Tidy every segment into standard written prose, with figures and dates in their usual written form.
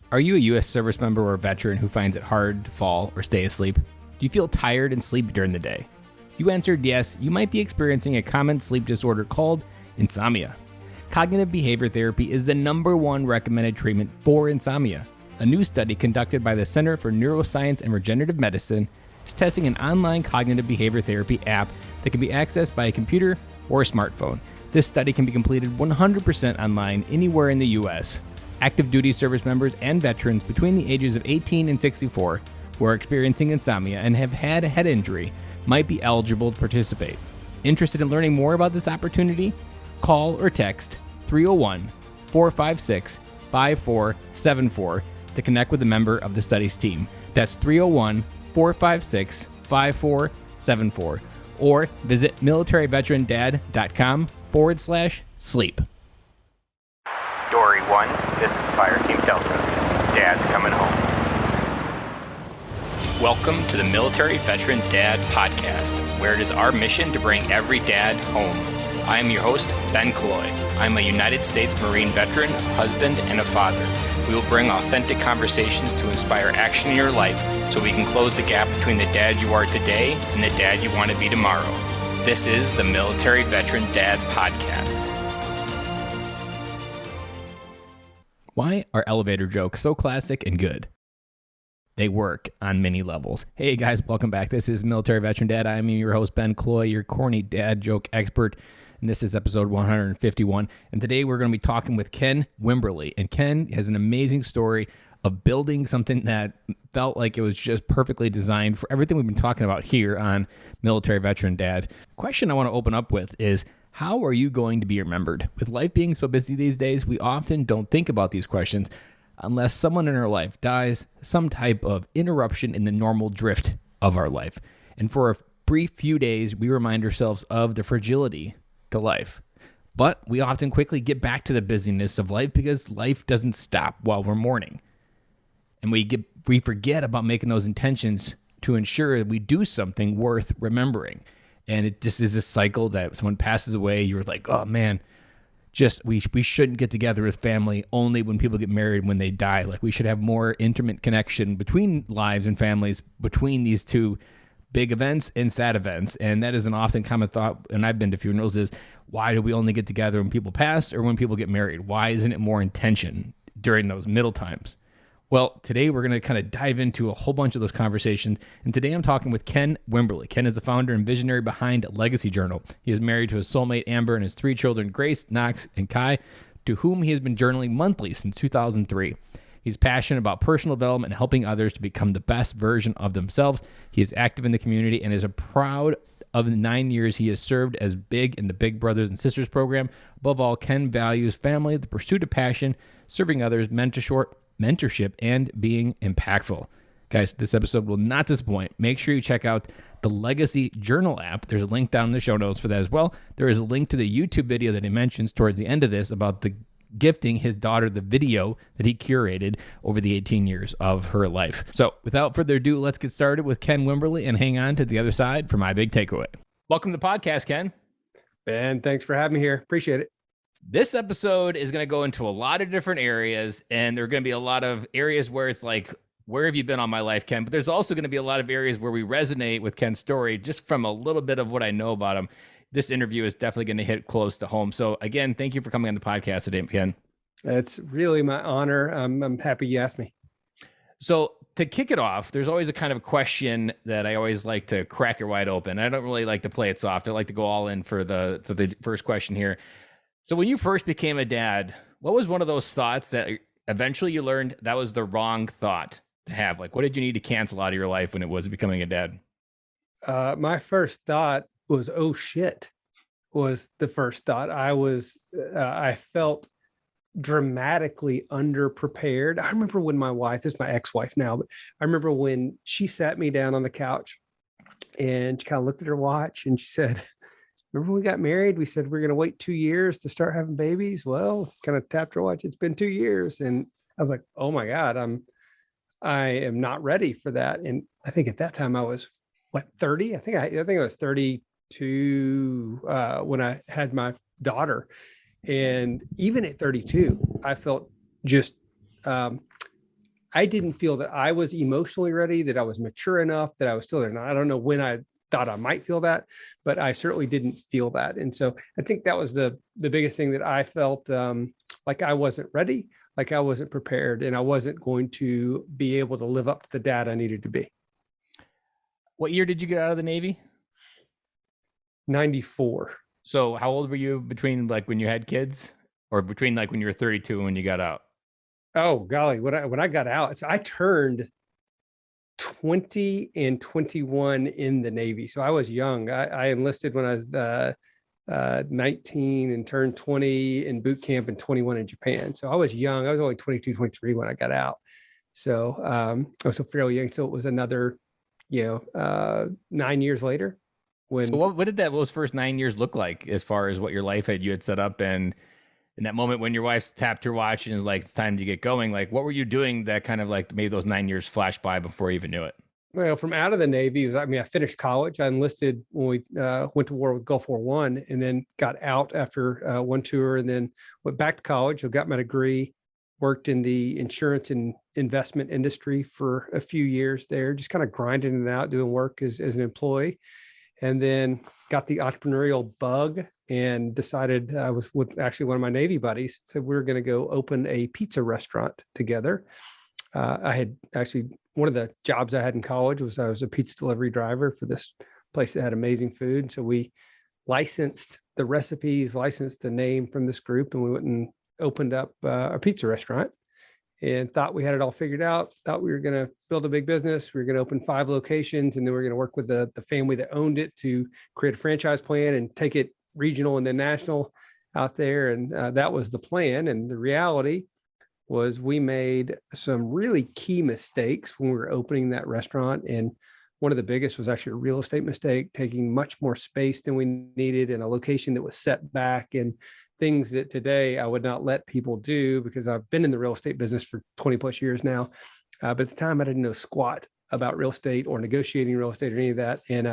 Are you a U.S. service member or veteran who finds it hard to fall or stay asleep? Do you feel tired and sleepy during the day? If you answered yes, you might be experiencing a common sleep disorder called insomnia. Cognitive behavior therapy is the #1 recommended treatment for insomnia. A new study conducted by the Center for Neuroscience and Regenerative Medicine is testing an online cognitive behavior therapy app that can be accessed by a computer or a smartphone. This study can be completed 100% online anywhere in the U.S. Active duty service members and veterans between the ages of 18 and 64 who are experiencing insomnia and have had a head injury might be eligible to participate. Interested in learning more about this opportunity? Call or text 301-456-5474 to connect with a member of the studies team. That's 301-456-5474. Or visit militaryveterandad.com/sleep. Dory 1, this is Fire Team Delta. Dad's coming home. Welcome to the Military Veteran Dad Podcast, where it is our mission to bring every dad home. I am your host, Ben Cloy. I'm a United States Marine veteran, husband, and a father. We will bring authentic conversations to inspire action in your life so we can close the gap between the dad you are today and the dad you want to be tomorrow. This is the Military Veteran Dad Podcast. Why are elevator jokes so classic and good? They work on many levels. Hey guys, welcome back. This is Military Veteran Dad. I'm your host, Ben Cloy, your corny dad joke expert. And this is episode 151. And today we're going to be talking with Ken Wimberly. And Ken has an amazing story of building something that felt like it was just perfectly designed for everything we've been talking about here on Military Veteran Dad. The question I want to open up with is, how are you going to be remembered? With life being so busy these days, we often don't think about these questions unless someone in our life dies, some type of interruption in the normal drift of our life. And for a brief few days, we remind ourselves of the fragility to life. But we often quickly get back to the busyness of life because life doesn't stop while we're mourning. And we forget about making those intentions to ensure that we do something worth remembering. And it just is a cycle that someone passes away, you're like, oh man, we shouldn't get together with family only when people get married, when they die. Like, we should have more intimate connection between lives and families, between these two big events and sad events. And that is an often common thought, and I've been to funerals, is why do we only get together when people pass or when people get married? Why isn't it more intention during those middle times? Well, today we're going to kind of dive into a whole bunch of those conversations. And today I'm talking with Ken Wimberly. Ken is the founder and visionary behind Legacy Journal. He is married to his soulmate, Amber, and his 3 children, Grace, Knox, and Kai, to whom he has been journaling monthly since 2003. He's passionate about personal development and helping others to become the best version of themselves. He is active in the community and is proud of the 9 years he has served as big in the Big Brothers and Sisters program. Above all, Ken values family, the pursuit of passion, serving others, mentorship, and being impactful. Guys, this episode will not disappoint. Make sure you check out the Legacy Journal app. There's a link down in the show notes for that as well. There is a link to the YouTube video that he mentions towards the end of this about the gifting his daughter the video that he curated over the 18 years of her life. So without further ado, let's get started with Ken Wimberly and hang on to the other side for my big takeaway. Welcome to the podcast, Ken. Ben, thanks for having me here. Appreciate it. This episode is going to go into a lot of different areas, and there are going to be a lot of areas where it's like, where have you been all my life, Ken? But there's also going to be a lot of areas where we resonate with Ken's story just from a little bit of what I know about him. This interview is definitely going to hit close to home. So again, thank you for coming on the podcast today, Ken. It's really my honor. I'm happy you asked me. So to kick it off, there's always a kind of question that I always like to crack it wide open. I don't really like to play it soft. I like to go all in for the first question here. So when you first became a dad, what was one of those thoughts that eventually you learned that was the wrong thought to have? Like, what did you need to cancel out of your life when it was becoming a dad? My first thought was, oh shit, was the first thought. I felt dramatically underprepared. I remember when my wife, this is my ex-wife now, but I remember when she sat me down on the couch and she kind of looked at her watch and she said, remember when we got married, we said we're going to wait 2 years to start having babies. Well, kind of tapped her watch. It's been 2 years. And I was like, oh my God, I am not ready for that. And I think at that time I was 30? I think I was 32 when I had my daughter. And even at 32, I felt just I didn't feel that I was emotionally ready, that I was mature enough, that I was still there. Now, I don't know when I thought I might feel that, but I certainly didn't feel that. And so I think that was the biggest thing that I felt like I wasn't ready, like I wasn't prepared, and I wasn't going to be able to live up to the dad I needed to be. What year did you get out of the Navy? 94. So how old were you between like when you had kids, or between like when you were 32 and when you got out? Oh golly, when I got out, I turned 20 and 21 in the Navy. So I was young. I enlisted when I was 19 and turned 20 in boot camp and 21 in Japan. So I was young. I was only 22, 23 when I got out. So I was so fairly young. So it was another, 9 years later. When So what did those first 9 years look like as far as what your life you had set up? And in that moment when your wife tapped her watch and was like, it's time to get going, like what were you doing that kind of like made those 9 years flash by before you even knew it? Well, from out of the Navy, I finished college. I enlisted when we went to war with Gulf War One, and then got out after one tour, and then went back to college. I got my degree, worked in the insurance and investment industry for a few years there, just kind of grinding it out, doing work as an employee, and then got the entrepreneurial bug and decided I was with actually one of my Navy buddies. So we were going to go open a pizza restaurant together. I had actually, one of the jobs I had in college was I was a pizza delivery driver for this place that had amazing food. So we licensed the recipes, licensed the name from this group, and we went and opened up a pizza restaurant and thought we had it all figured out, thought we were going to build a big business. We were going to open 5 locations, and then we were going to work with the family that owned it to create a franchise plan and take it regional and then national out there. And that was the plan. And the reality was we made some really key mistakes when we were opening that restaurant. And one of the biggest was actually a real estate mistake, taking much more space than we needed in a location that was set back, and things that today I would not let people do because I've been in the real estate business for 20 plus years now. But at the time I didn't know squat about real estate or negotiating real estate or any of that, and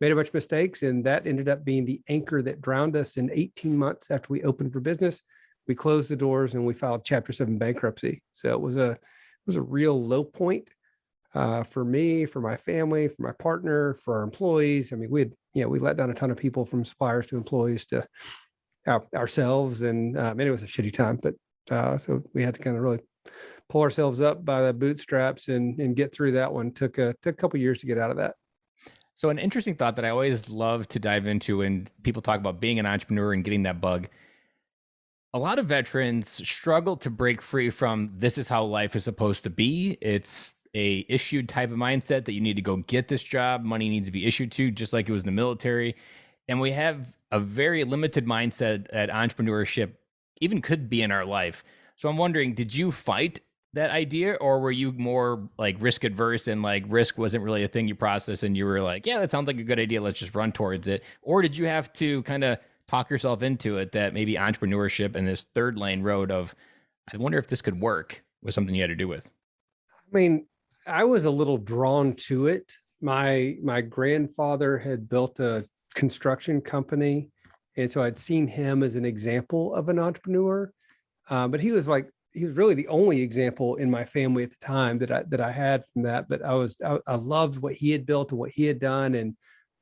made a bunch of mistakes. And that ended up being the anchor that drowned us. In 18 months after we opened for business, we closed the doors and we filed Chapter 7 bankruptcy. So it was a real low point for me, for my family, for my partner, for our employees. I mean, we let down a ton of people, from suppliers to employees to ourselves, and it was a shitty time. But so we had to kind of really pull ourselves up by the bootstraps and get through that one. Took a couple of years to get out of that. So an interesting thought that I always love to dive into when people talk about being an entrepreneur and getting that bug. A lot of veterans struggle to break free from this is how life is supposed to be. It's a issued type of mindset that you need to go get this job. Money needs to be issued to, just like it was in the military. And we have a very limited mindset that entrepreneurship even could be in our life. So I'm wondering, did you fight that idea, or were you more like risk adverse and like risk wasn't really a thing you process and you were like, yeah, that sounds like a good idea, let's just run towards it? Or did you have to kind of talk yourself into it that maybe entrepreneurship and this third lane road of, I wonder if this could work, was something you had to do with? I mean, I was a little drawn to it. My grandfather had built a construction company, and so I'd seen him as an example of an entrepreneur. But he was really the only example in my family at the time that I had from that. But I loved what he had built and what he had done, and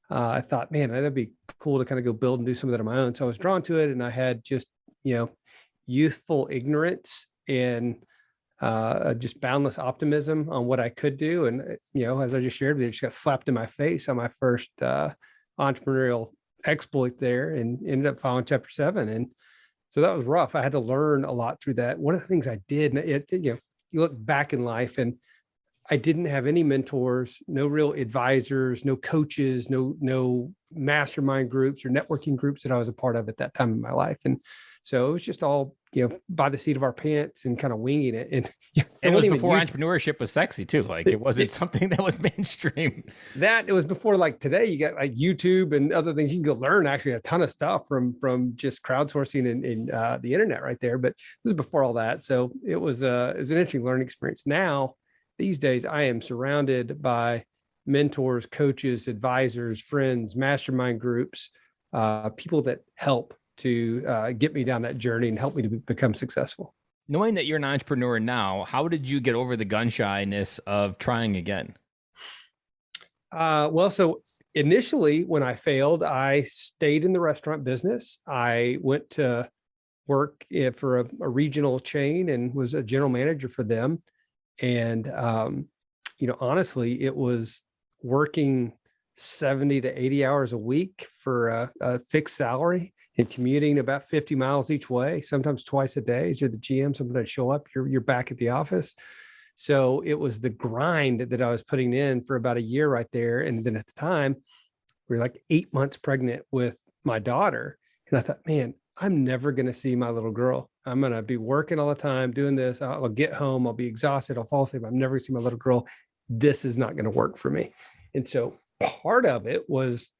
I thought, man, that'd be cool to kind of go build and do some of that on my own. So I was drawn to it, and I had just youthful ignorance and just boundless optimism on what I could do. And as I just shared with you, it just got slapped in my face on my first entrepreneurial exploit there, and ended up filing Chapter 7. And so that was rough. I had to learn a lot through that. One of the things I did, you look back in life, and I didn't have any mentors, no real advisors, no coaches, no mastermind groups or networking groups that I was a part of at that time in my life. And so it was just all, by the seat of our pants and kind of winging it. And it was before entrepreneurship was sexy too. Like it wasn't something that was mainstream. It was before, like today, you got like YouTube and other things. You can go learn actually a ton of stuff from just crowdsourcing and the internet right there. But this is before all that. So it was an interesting learning experience. Now, these days, I am surrounded by mentors, coaches, advisors, friends, mastermind groups, people that help to get me down that journey and help me to become successful. Knowing that you're an entrepreneur now, how did you get over the gun shyness of trying again? Well, so initially when I failed, I stayed in the restaurant business. I went to work for a regional chain and was a general manager for them. And, honestly, it was working 70 to 80 hours a week for a fixed salary and commuting about 50 miles each way, sometimes twice a day. As you're the GM, sometimes show up, you're back at the office. So it was the grind that I was putting in for about a year right there. And then at the time, we were like 8 months pregnant with my daughter. And I thought, man, I'm never going to see my little girl. I'm going to be working all the time doing this. I'll get home. I'll be exhausted. I'll fall asleep. I'm never going to see my little girl. This is not going to work for me. And so part of it was,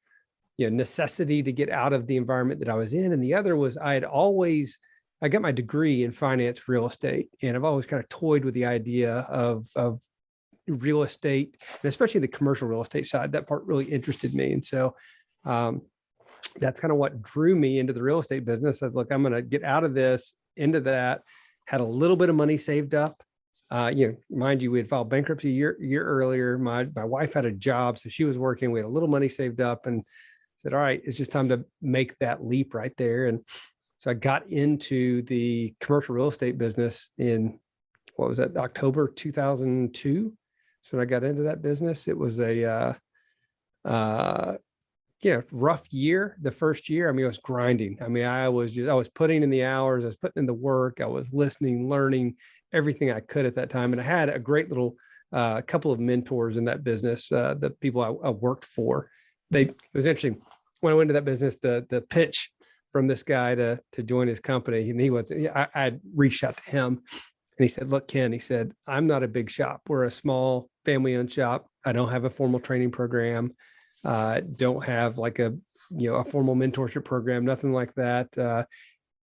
necessity to get out of the environment that I was in. And the other was I got my degree in finance real estate. And I've always kind of toyed with the idea of real estate, and especially the commercial real estate side. That part really interested me. And so that's kind of what drew me into the real estate business. I was like, I'm going to get out of this, into that. Had a little bit of money saved up. Mind you, we had filed bankruptcy a year earlier. My wife had a job, so she was working. We had a little money saved up and said, all right, it's just time to make that leap right there. And so I got into the commercial real estate business in, what was that, October 2002. So when I got into that business, it was a rough year. The first year, I was grinding. I was putting in the hours, I was putting in the work, I was listening, learning everything I could at that time. And I had a great little couple of mentors in that business, the people I worked for. It was interesting. When I went into that business, the pitch from this guy to join his company, and I reached out to him and he said, look, Ken, he said, I'm not a big shop. We're a small family-owned shop. I don't have a formal training program. Don't have like a formal mentorship program, nothing like that.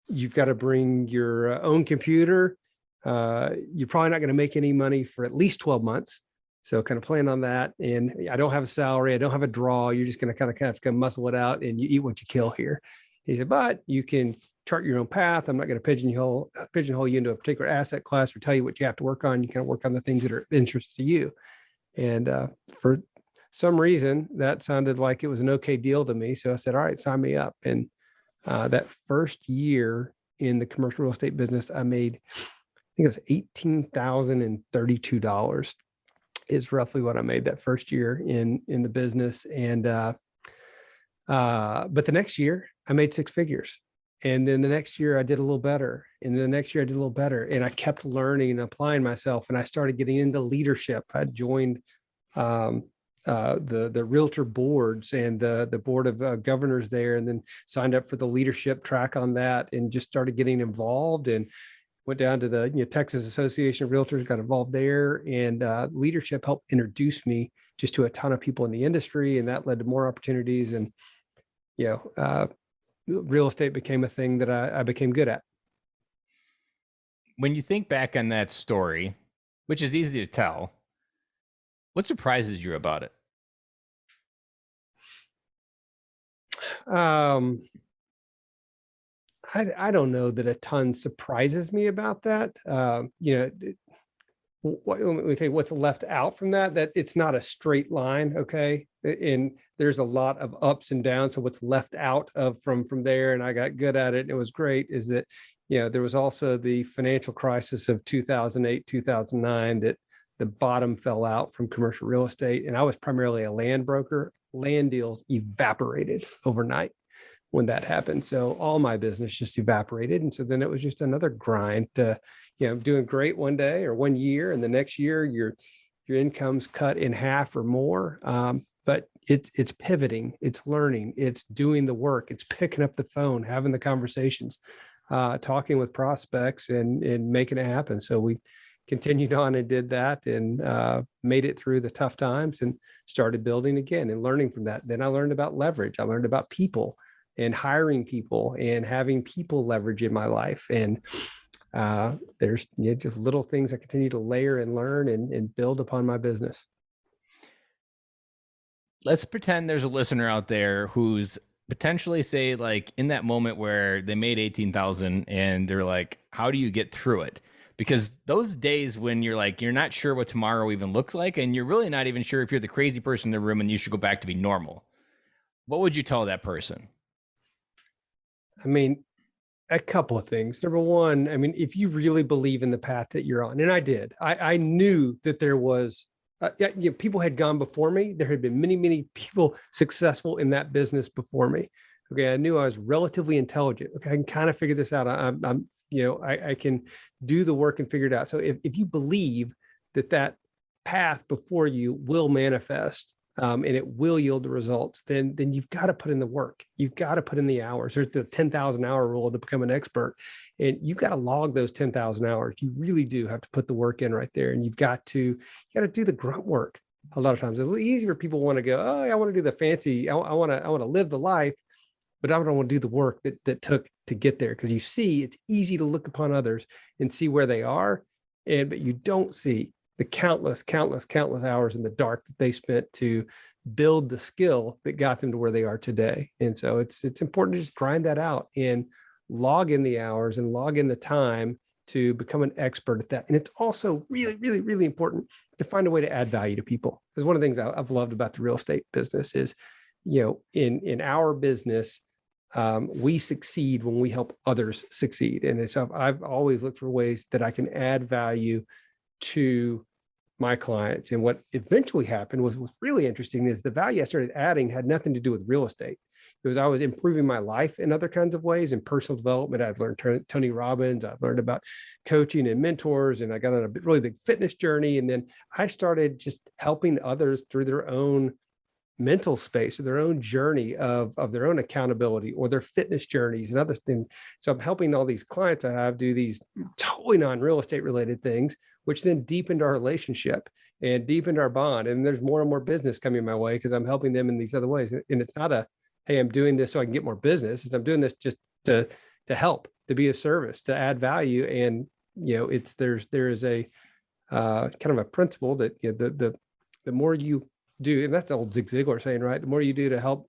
You've got to bring your own computer. You're probably not going to make any money for at least 12 months. So kind of plan on that. And I don't have a salary. I don't have a draw. You're just going to kind of have to muscle it out and you eat what you kill here. He said, but you can chart your own path. I'm not going to pigeonhole you into a particular asset class or tell you what you have to work on. You kind of work on the things that are of interest to you. And for some reason, that sounded like it was an okay deal to me. So I said, all right, sign me up. And that first year in the commercial real estate business, I made, I think it was $18,032 is roughly what I made that first year in the business. And but the next year I made six figures. And then the next year I did a little better. And then the next year I did a little better. And I kept learning and applying myself. And I started getting into leadership. I joined the realtor boards and the board of governors there, and then signed up for the leadership track on that and just started getting involved and went down to the Texas Association of Realtors, got involved there, and leadership helped introduce me just to a ton of people in the industry, and that led to more opportunities. And real estate became a thing that I became good at. When you think back on that story, which is easy to tell, what surprises you about it? I don't know that a ton surprises me about that. Let me tell you what's left out from that it's not a straight line. Okay. And there's a lot of ups and downs. So what's left out of from there, and I got good at it and it was great, is that, there was also the financial crisis of 2008, 2009, that the bottom fell out from commercial real estate. And I was primarily a land broker. Land deals evaporated overnight when that happened. So all my business just evaporated. And so then it was just another grind to, doing great one day or 1 year, and the next year your income's cut in half or more. But it's pivoting, it's learning, it's doing the work, it's picking up the phone, having the conversations, talking with prospects and making it happen. So we continued on and did that, and made it through the tough times and started building again and learning from that. Then I learned about leverage. I learned about people and hiring people and having people leverage in my life. And there's just little things I continue to layer and learn and build upon my business. Let's pretend there's a listener out there who's potentially, say, like in that moment where they made 18,000 and they're like, how do you get through it? Because those days when you're like, you're not sure what tomorrow even looks like, and you're really not even sure if you're the crazy person in the room and you should go back to be normal. What would you tell that person? I mean, a couple of things. Number one, I mean, if you really believe in the path that you're on, and I did, I knew that there was, people had gone before me. There had been many, many people successful in that business before me. Okay. I knew I was relatively intelligent. Okay. I can kind of figure this out. I can do the work and figure it out. So if you believe that path before you will manifest, and it will yield the results, then you've got to put in the work. You've got to put in the hours. There's the 10,000 hour rule to become an expert. And you've got to log those 10,000 hours. You really do have to put the work in right there. And you got to do the grunt work. A lot of times it's a little easier. People want to go, oh, I want to do the fancy, I want to live the life, but I don't want to do the work that took to get there. Because you see, it's easy to look upon others and see where they are. But you don't see the countless hours in the dark that they spent to build the skill that got them to where they are today. And so it's important to just grind that out and log in the hours and log in the time to become an expert at that. And it's also really, really, really important to find a way to add value to people. Because one of the things I've loved about the real estate business is, in our business, we succeed when we help others succeed. And so I've always looked for ways that I can add value to my clients. And what eventually happened was really interesting is the value I started adding had nothing to do with real estate. It was I was improving my life in other kinds of ways. In personal development, I've learned Tony Robbins. I've learned about coaching and mentors, and I got on a really big fitness journey. And then I started just helping others through their own mental space or their own journey of their own accountability or their fitness journeys and other things. So I'm helping all these clients I have do these totally non-real estate related things, which then deepened our relationship and deepened our bond. And there's more and more business coming my way because I'm helping them in these other ways. And it's not hey, I'm doing this so I can get more business. I'm doing this just to help, to be a service, to add value. And, there is a kind of a principle that the more you do, and that's old Zig Ziglar saying, right? The more you do to help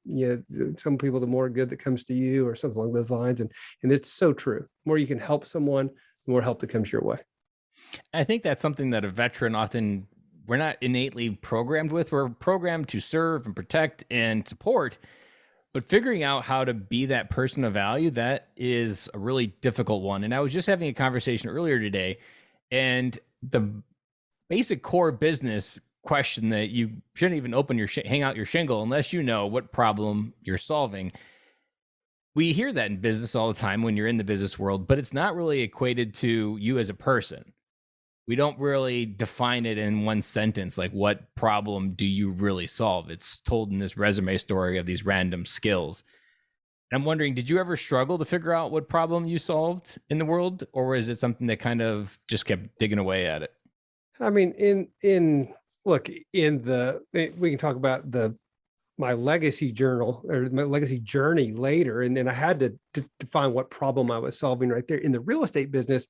some people, the more good that comes to you, or something along those lines. And it's so true. The more you can help someone, the more help that comes your way. I think that's something that a veteran often, we're not innately programmed with. We're programmed to serve and protect and support, but figuring out how to be that person of value, that is a really difficult one. And I was just having a conversation earlier today, and the basic core business question that you shouldn't even hang out your shingle unless you know what problem you're solving. We hear that in business all the time when you're in the business world, but it's not really equated to you as a person. We don't really define it in one sentence, like what problem do you really solve? It's told in this resume story of these random skills. I'm wondering, did you ever struggle to figure out what problem you solved in the world, or is it something that kind of just kept digging away at it? I mean, we can talk about my legacy journal or my legacy journey later. And then I had to define what problem I was solving right there. In the real estate business,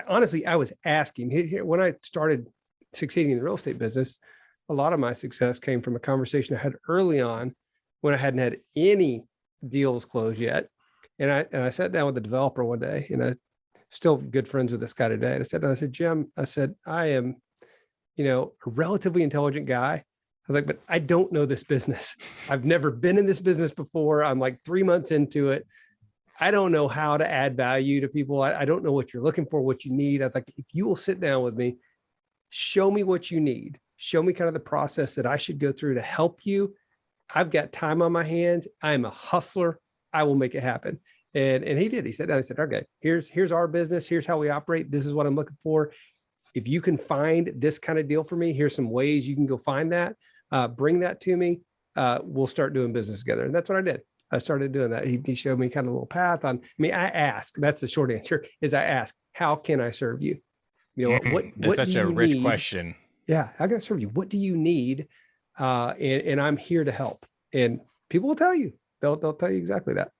honestly, I was asking when I started succeeding in the real estate business, a lot of my success came from a conversation I had early on when I hadn't had any deals closed yet. And I sat down with the developer one day, and I still good friends with this guy today. And I said, Jim, I am, a relatively intelligent guy. I was like, but I don't know this business. I've never been in this business before. I'm like 3 months into it. I don't know how to add value to people. I don't know what you're looking for, what you need. I was like, if you will sit down with me, show me what you need, show me kind of the process that I should go through to help you. I've got time on my hands. I'm a hustler. I will make it happen. And he did. He sat down and said, okay, here's our business. Here's how we operate. This is what I'm looking for. If you can find this kind of deal for me, here's some ways you can go find that. Bring that to me. We'll start doing business together. And that's what I did. I started doing that. He showed me kind of a little path on. I asked. That's the short answer. Is I asked, how can I serve you? That's such a rich question. Yeah, how can I serve you? What do you need? And I'm here to help. And people will tell you. They'll tell you exactly that.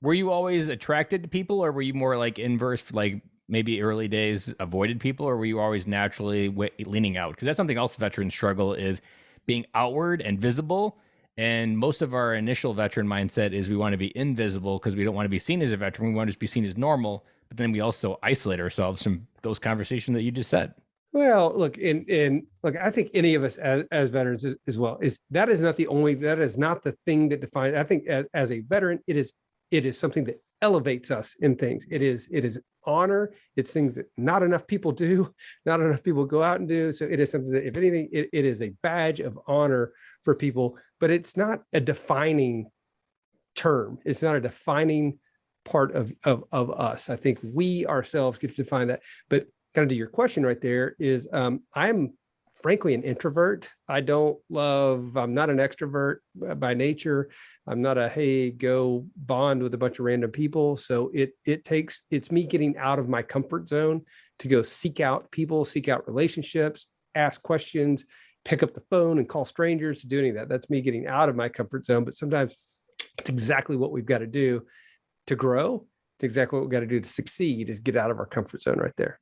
Were you always attracted to people, or were you more like inverse, like maybe early days avoided people, or were you always naturally leaning out? Because that's something else veterans struggle, is being outward and visible. And most of our initial veteran mindset is we want to be invisible because we don't want to be seen as a veteran. We want to just be seen as normal. but then we also isolate ourselves from those conversations that you just said. Well, look, look, I think any of us as veterans as well that is not the thing that defines. I think as a veteran, it is something that elevates us in things. It is honor. It's things that not enough people do, not enough people go out and do. So it is something that, if anything, it is a badge of honor for people, but it's not a defining term. It's not a defining part of us. I think we ourselves get to define that. But kind of to your question right there is, I'm frankly an introvert. I'm not an extrovert by nature. I'm not go bond with a bunch of random people. So it's me getting out of my comfort zone to go seek out people, seek out relationships, ask questions, pick up the phone and call strangers, to do any of that. That's me getting out of my comfort zone. But sometimes it's exactly what we've got to do to grow. It's exactly what we've got to do to succeed, is get out of our comfort zone right there.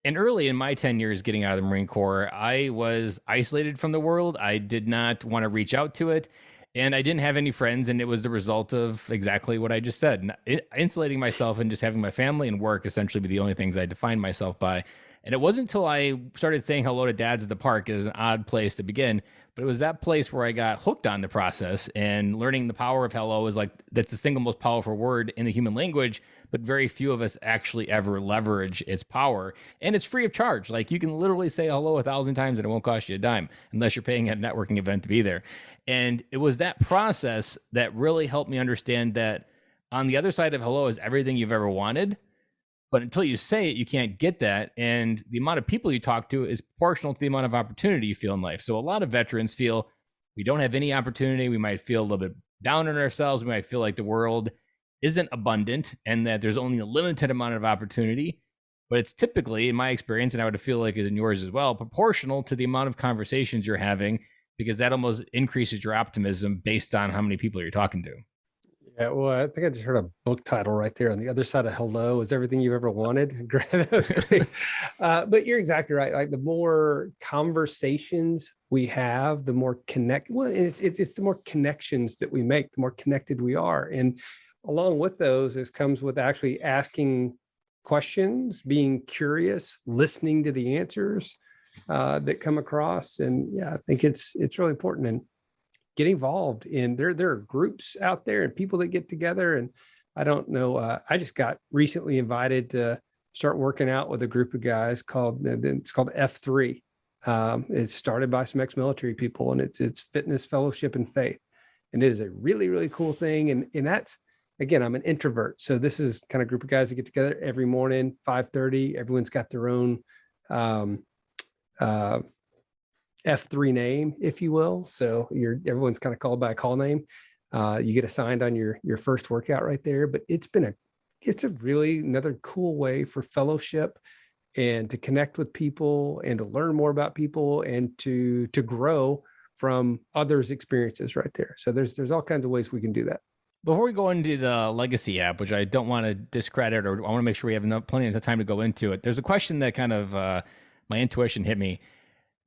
And early in my 10 years getting out of the Marine Corps, I was isolated from the world. I did not want to reach out to it. And I didn't have any friends. And it was the result of exactly what I just said, insulating myself and just having my family and work essentially be the only things I defined myself by. And it wasn't until I started saying hello to dads at the park. It was an odd place to begin, but it was that place where I got hooked on the process, and learning the power of hello is that's the single most powerful word in the human language, but very few of us actually ever leverage its power. And it's free of charge. Like, you can literally say hello 1,000 times and it won't cost you a dime unless you're paying at a networking event to be there. And it was that process that really helped me understand that on the other side of hello is everything you've ever wanted. But until you say it, you can't get that. And the amount of people you talk to is proportional to the amount of opportunity you feel in life. So a lot of veterans feel we don't have any opportunity. We might feel a little bit down on ourselves. We might feel like the world isn't abundant and that there's only a limited amount of opportunity. But it's typically, in my experience, and I would feel like it's in yours as well, proportional to the amount of conversations you're having, because that almost increases your optimism based on how many people you're talking to. Yeah, well, I think I just heard a book title right there. On the other side of hello is everything you've ever wanted. That was great. But you're exactly right. Like, the more conversations we have, the more it's the more connections that we make, the more connected we are. And along with those comes with actually asking questions, being curious, listening to the answers that come across. And yeah, I think it's really important. And get involved in there are groups out there and people that get together. And I don't know, I just got recently invited to start working out with a group of guys called F3. It's started by some ex-military people, and it's fitness, fellowship, and faith. And it is a really, really cool thing. And that's, again, I'm an introvert. So this is kind of group of guys that get together every morning, 5:30. Everyone's got their own F3 name, if you will. So everyone's kind of called by a call name. You get assigned on your first workout right there. But it's a really another cool way for fellowship and to connect with people and to learn more about people and to grow from others' experiences right there. So there's all kinds of ways we can do that. Before we go into the legacy app, which I don't want to discredit, or I want to make sure we have plenty of time to go into it, there's a question that kind of my intuition hit me,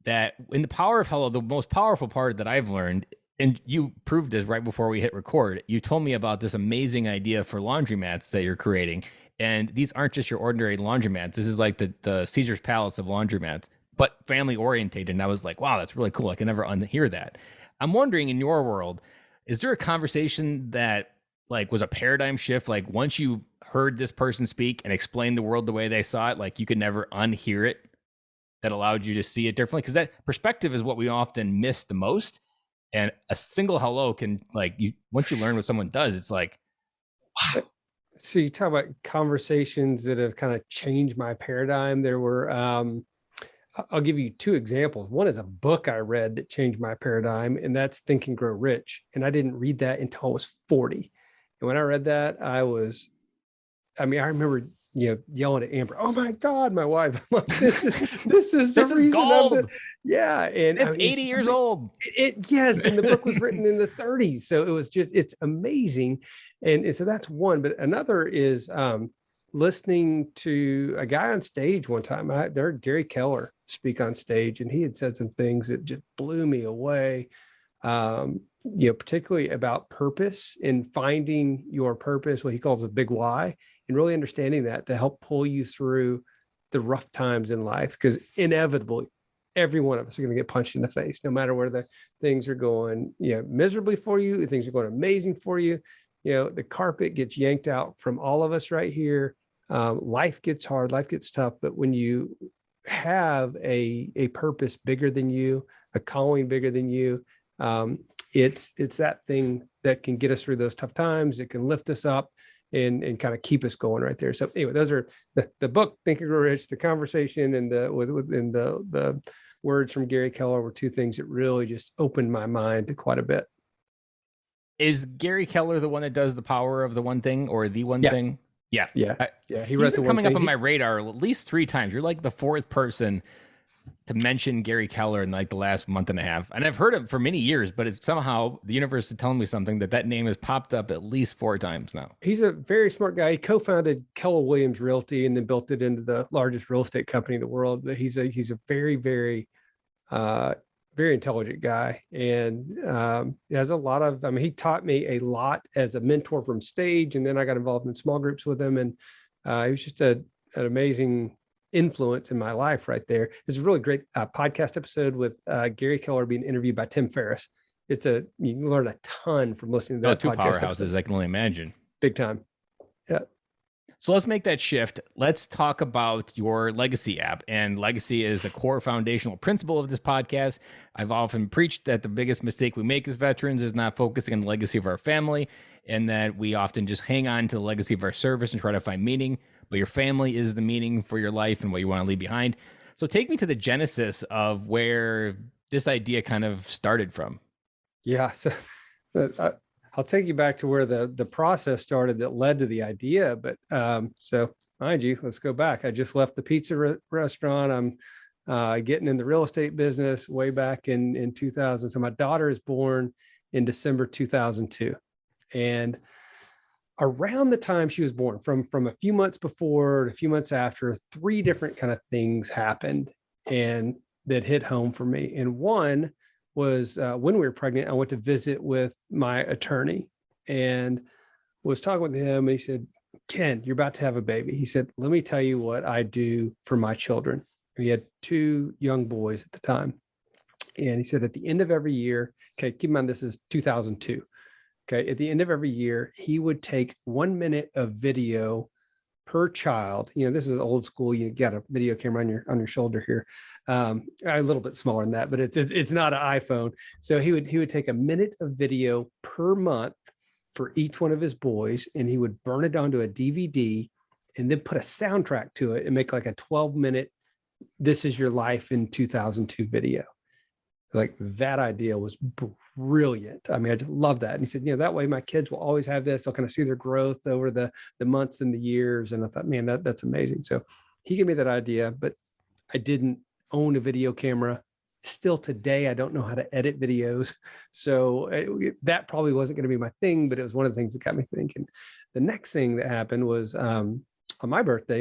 that in the power of hello, the most powerful part that I've learned, and you proved this right before we hit record, you told me about this amazing idea for laundromats that you're creating. And these aren't just your ordinary laundromats. This is like the Caesar's Palace of laundromats, but family orientated. And I was like, wow, that's really cool. I can never unhear that. I'm wondering, in your world, is there a conversation that was a paradigm shift? Like, once you heard this person speak and explain the world the way they saw it, like you could never unhear it, that allowed you to see it differently? Because that perspective is what we often miss the most. And a single hello can, once you learn what someone does, it's like, wow. So you talk about conversations that have kind of changed my paradigm. There were, I'll give you two examples. One is a book I read that changed my paradigm, and that's Think and Grow Rich. And I didn't read that until I was 40. And when I read that, I remember yelling at Amber, "Oh my God, my wife! I'm like, this is the reason gold." Yeah, and it's 80 years old. Yes, and the book was written in the 30s, so it's amazing, and so that's one. But another is listening to a guy on stage one time. I heard Gary Keller speak on stage, and he had said some things that just blew me away. Particularly about purpose and finding your purpose, what he calls the big why, and really understanding that to help pull you through the rough times in life, because inevitably every one of us are going to get punched in the face, no matter where the things are going, miserably for you, things are going amazing for you. The carpet gets yanked out from all of us right here. Life gets hard, life gets tough. But when you have a purpose bigger than you, a calling bigger than you, it's that thing that can get us through those tough times. It can lift us up and kind of keep us going right there. So anyway, those are the book, Think and Grow Rich, the conversation, and the words from Gary Keller were two things that really just opened my mind quite a bit. Is Gary Keller the one that does The Power of the One Thing, or The One Thing? Yeah. He wrote the one coming thing. up on my radar at least 3 times. You're like the 4th person to mention Gary Keller in like the last month and a half. And I've heard it for many years, but it's somehow the universe is telling me something that name has popped up at least 4 times now. He's a very smart guy. He co-founded Keller Williams Realty and then built it into the largest real estate company in the world. But he's a very, very, very intelligent guy. And he has a lot of, he taught me a lot as a mentor from stage. And then I got involved in small groups with him. And he was just an amazing influence in my life right there. This is a really great podcast episode with Gary Keller being interviewed by Tim Ferriss. You can learn a ton from listening to that. 2 podcast powerhouses, episode. I can only imagine. Big time. Yeah. So let's make that shift. Let's talk about your Legacy app. And Legacy is a core foundational principle of this podcast. I've often preached that the biggest mistake we make as veterans is not focusing on the legacy of our family, and that we often just hang on to the legacy of our service and try to find meaning. But your family is the meaning for your life and what you want to leave behind. So take me to the genesis of where this idea kind of started from. Yeah. So I'll take you back to where the process started that led to the idea. But so mind you, let's go back. I just left the pizza restaurant. I'm getting in the real estate business way back in 2000. So my daughter is born in December 2002. And around the time she was born, from a few months before to a few months after, 3 different kind of things happened and that hit home for me. And one was when we were pregnant, I went to visit with my attorney and was talking with him. And he said, Ken, you're about to have a baby. He said, let me tell you what I do for my children. And he had 2 young boys at the time. And he said, at the end of every year, okay, keep in mind, this is 2002. Okay. At the end of every year, he would take 1 minute of video per child. This is old school. You got a video camera on your shoulder here. A little bit smaller than that, but it's not an iPhone. So he would take 1 minute of video per month for each one of his boys, and he would burn it onto a DVD and then put a soundtrack to it and make like a 12-minute "This Is Your Life in 2002" video. Like, that idea was brilliant. I just love that. And he said, that way my kids will always have this. They'll kind of see their growth over the months and the years. And I thought, man, that's amazing. So he gave me that idea, but I didn't own a video camera. Still today, I don't know how to edit videos. So that probably wasn't going to be my thing, but it was one of the things that got me thinking. The next thing that happened was on my birthday,